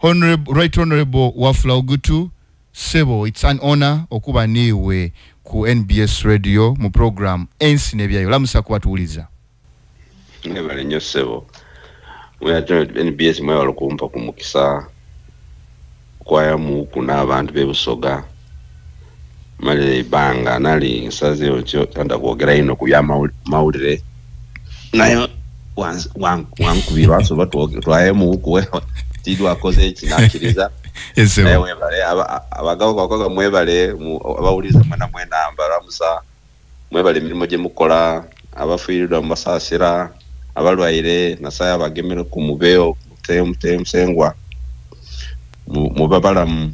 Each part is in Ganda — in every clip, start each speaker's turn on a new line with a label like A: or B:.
A: Right Honorable Wafula Ogutu Sebo, it's an honor okuba niwe ku NBS Radio mu program Ensi nebyayo lamusa kwatuuliza.
B: Nebale nnyo Sebo. Mwe NBS mwe walokumpa ku mukisa kwaya mu kuna abantu bebusoga. Male banga nali nsaze ocho tanda kwogera ino ku ya mawulire. Nayo wankubirwa so batwaye mu ku tidwa akoze kinakiriza.
A: Yes,
B: abagawo kwa mwebale abawuliza mwana mwena ambara musa mwebale mirimo gye mukola abafiiridwa mu basasira abalwaire nasaya abagemera ku mubeo mutembusengwa mu babalamu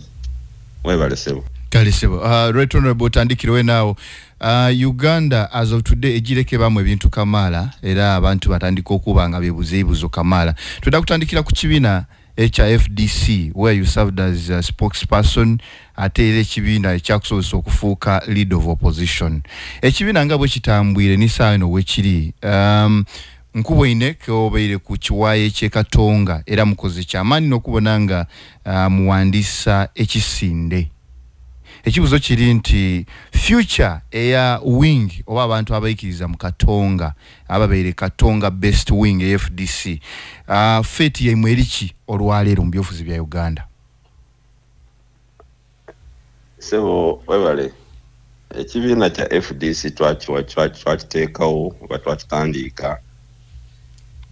B: mwebale Sebo.
A: Kale Sebo. Right Honorable tandikiriwe nawo. Uganda as of today ejireke bamwe ebintu kamala era abantu batandika okuba nga bebuzibuzo kamala. Tudakutandikira ku kibina HFDC where you served as a spokesperson ate ekibina ekyakusobola okufuuka lead of opposition. Ekibina nga bwe kitambwire ni saano wekiri nkubo ineke obeire ku kiwaye kyekatonga era mukozi kyamani n'okubona nga muwandisa ekisinde. Ekibuzo kiri nti future eya wing oba abantu abayikiriza mu Katonga ababeire Katonga best wing FDC fate ye mwerichi olwaleero mu byofuzi bya Uganda.
B: Sebo webale ekibiina kya FDC twakiteekawo oba twakitandika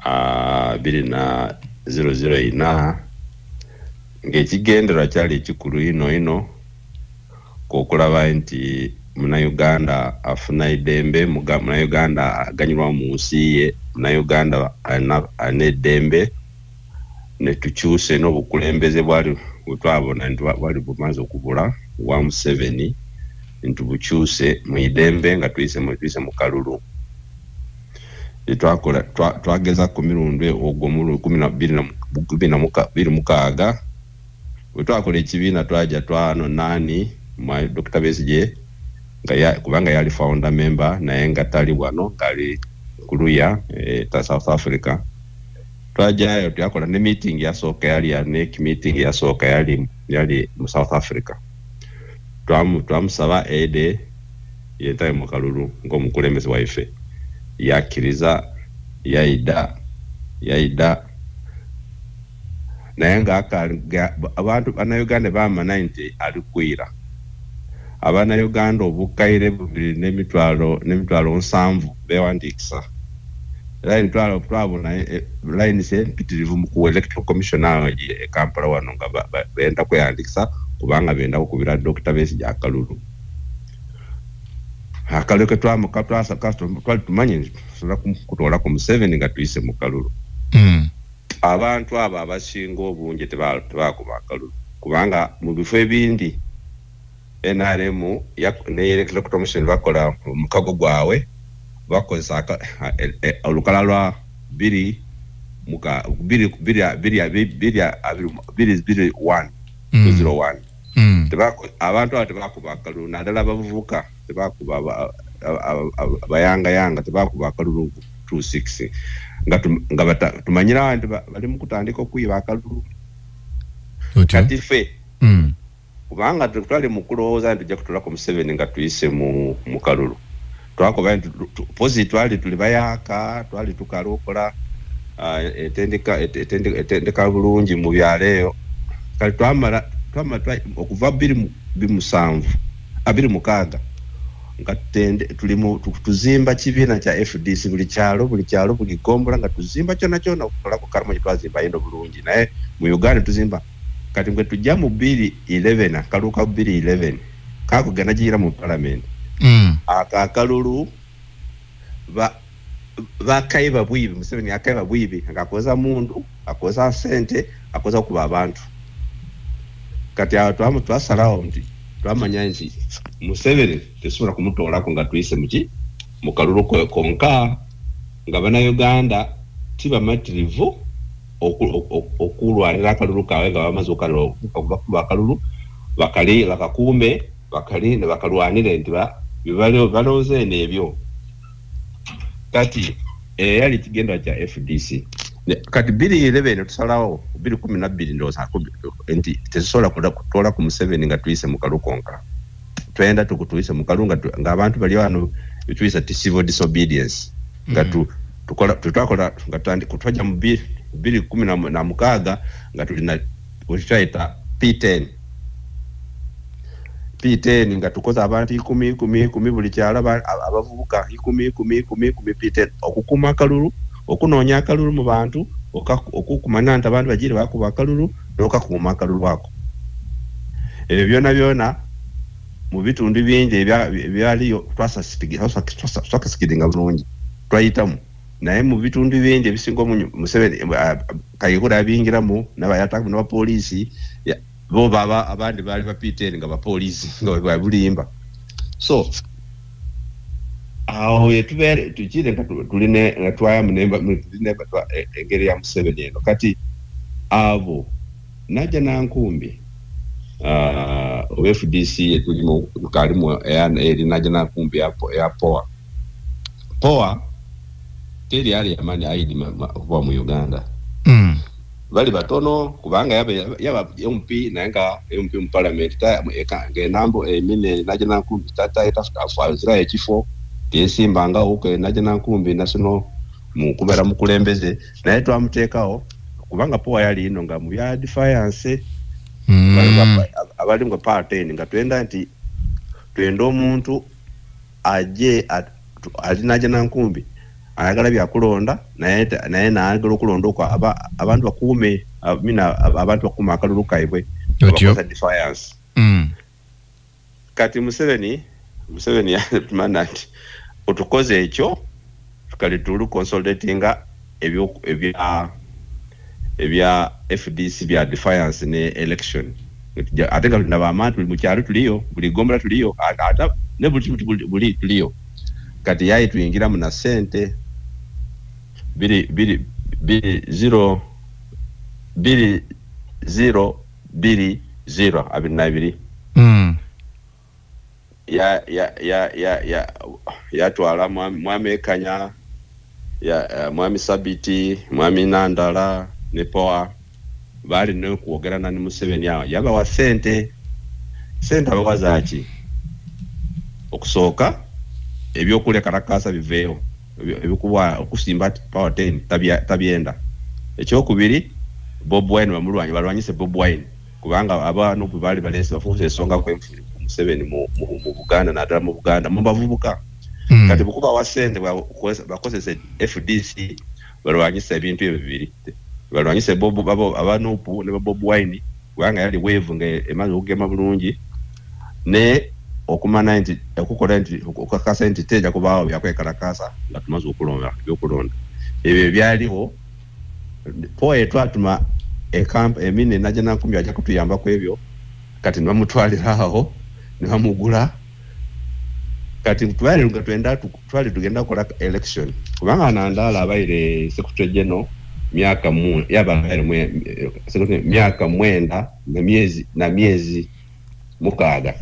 B: 2004 ng'ekigendera kyali ekikulu ino kokulaba nti Munnayuganda afuna idembe Munnayuganda aganyirwa mu nsi ye Munnayuganda anedembe ne tukyuse n'obukulembeze bwali bwetwabona nti bwali bumaze okubula wa Museveni nti bukyuse mu idembe nga tuyise mu kalulu twageza ku mirundi ogw'omulu 2026 bwetwakola ekibiina twaja twano nani my Dr. Besigye kubanga yali founder member naye nga tali wano ngali kuluya ta South Africa twajayo tyakola ne meeting yasooka yali ya NEC meeting yasooka yali mu South Africa twamusaba ede yetaye mu kalulu ng'omukulembeze waife yakiriza yaida naye nga abantu Bannayuganda bamanya nti alikwira Abannayuganda obukaire bubiri n'emitwalo 7 bewandikisa era emitwalo twabona line se mpitirivu ku electoral commissioner e Kampala wano nga benda kweyandikisa kubanga benda okubira Dr. Besigye akalulu akaleke twamuka twali tumanye sola kutola ku Museveni nga tuyise mu kalulu abantu abo abasinga obungi tebakuba akalulu kubanga mu bifo ebindi NRM ne electoral commission bakola mukago gwawe bakozesa olukala lwa 201 abantu abo tebakuba akalulu naddala abavubuka tebakuba abayanga tebakuba akalulu 26 nga tumanyira nti bali mu kutandika okuyiba akalulu kati ffe kubanga twali mu kulowooza nti tujja kutuula ku Museveni nga tuyise mu kalulu twakoba nti pozi twali tuli bayaaka twali tukala okola etendeka bulungi mu byaleeyo kale twamala okuva 2006 nga tuli tuzimba kibiina kya FDC buli kyalo buli gombola nga tuzimba kyona okukola ku Karamo gye twazimba yino bulungi naye mu Uganda tuzimba kati mwe tujja mu 2011 akaluka 2011 kakugenda gira mu parliament akalulu bakaiba bwibi Museveni akaiba bwibi akakoza mundu akoza sente akoza kuba abantu kati awo twasalawo nti twamanya nti Museveni tesobola kumutoolako nga tuyise mu kalulu konka nga Bannayuganda tibamatirivu okulwanira akalulu kawe nga bamaze okuba akalulu bakakuume ne bakalwanire nti balooze n'ebyo kati yali kigendwa kya FDC kati 2011 tusalawo 2012 ndoza enti tesola kutola ku Museveni nga tuyise mu Kalukonka twenda tukutuyise mu Kalunga nga abantu bali wano tuyise civil disobedience nga tutakola nga kutwaja mu 2016 nga tulina uchaita P10 nga tukoza abantu 10 buli kyala abavubuka 10 P10 okukuma akalulu okunonya akalulu mu bantu okukumanya nti abantu bagire bakuba akalulu n'okakuma akalulu ako ebyo byona mu bitundu bingi ebyaliyo twakasikidinga bulungi twayitamu naye mu bitundu bingi ebisinga Museveni Kayihura abingiramu n'abayatamu n'abapoliisi bo baba abandi bali bapiteni nga bapoliisi nga babulimba so aho yetubere tukire nga tuline nga twaya munemba engeri ya Museveni eno kati abo naja nankumbi FDC tulimo kalimu eri naja nankumbi ya poa teri ali amani aidi kwa mu Uganda bali batono kubanga yaba MP nanga MP mu parliament ta ngenambo emine naja nankumbi tata itafuta ekifo Tesimbanga uke naje nankumbi national mu kubera mu kulembeze naye twamutekaho kubanga poa yali ino nga mu ya defiance abali ngo parteni nga twenda nti twenda omuntu aje ali naje nankumbi ayagala bya kulonda naye naagala okulonda ko abantu bakume abantu bakuma akalulu kaibwe bakoza defiance kati Museveni yatumana utukoze ekyo tukali tulu consolidatinga ebya FDC bya defiance ne election atenga n'abantu mu kyalo tuliyo buli gombra tuliyo ata ne buli tuliyo kati yayi tuyingira mu na sente 0 abinabiri ya twala mwami Kanya ya mwami Sabiti mwami Nandala ne poa bali no kuogerana ni Museveni yaba wa sente abawazaki okusoka ebyo kule karakasa biveyo ebikuwa okusimba power 10 tabienda ekyo kubiri Bob Wine balwanyise Bob Wine kubanga abantu bali balese bafuze esonga kwemfuli Museveni mu Buganda na dala mu Buganda mu bavubuka kati bukuba wasende bakozese FDC balwanyise ebintu ebibiri balwanyise Bob abanupu ne Bob Wine kubanga yali wave nga emaze okugema bulungi ne okumana nti okukola nti okukakasa nti teja kubawo byakwekalakasa nga tumaze okulonda byokulonda ebyo byaliwo poe twatuma camp emine naje nankumbi aja kutuyamba kwebyo kati nbamutwaliraho nibamugula kati twali tugenda kola election kubanga Nandala abaire secretary general myaka mwenda na miezi mukaaga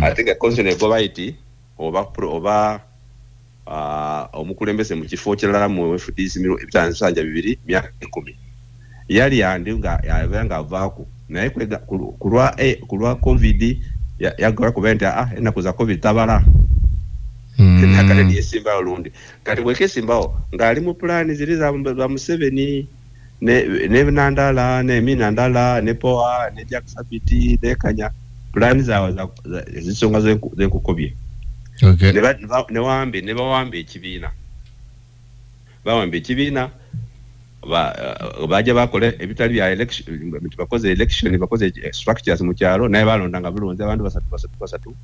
B: atenga console gobaiti oba omukulembeze mu kifo kirala mu FDC ebitanzanja 2 myaka 10 yali yandinga yavanga avaku naye kulwa covid yagora kubenta enaku za covid tabala nakale ni Simba olundi kati weke Simba ngali mu plan zili za Museveni ne Nandala ne Minandala ne poa ne Jack Sabiti ne Kanya plan za zisonga zenkukobye
A: okay
B: ne bawambe ekibina baje bakole ebitali bya election bakoze structures mu kyalo naye balondanga bulunze abantu basatu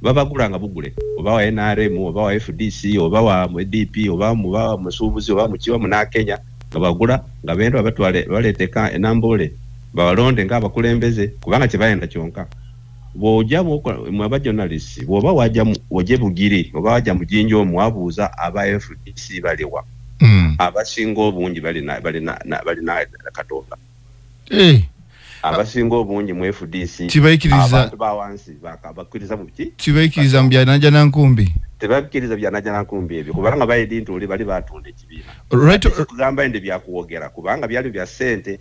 B: babagulanga bugule oba wa NRM oba wa FDC oba wa DP oba mu musubuzi oba mu kiwa muna Kenya ngabagula nga bendo abatwale baleteka enambole babalonde nga abakulembeze kubanga kibayenda kyonka boja mu abajournalists boba waje bugiri oba waja mujinjo omwabuuza aba FDC baliwa abasingo bungi bali na katonda abasingo bungi mu FDC
A: tibaikiriza
B: abantu bawansi bakabakiriza mu ki
A: tibaikiriza mbya naja nankumbi
B: tebakkiriza byanajana kumbi ebyo kubanga bayidi nti oli bali batunda ekibiina
A: right
B: kugamba ende byakuwogera kubanga byali bya ssente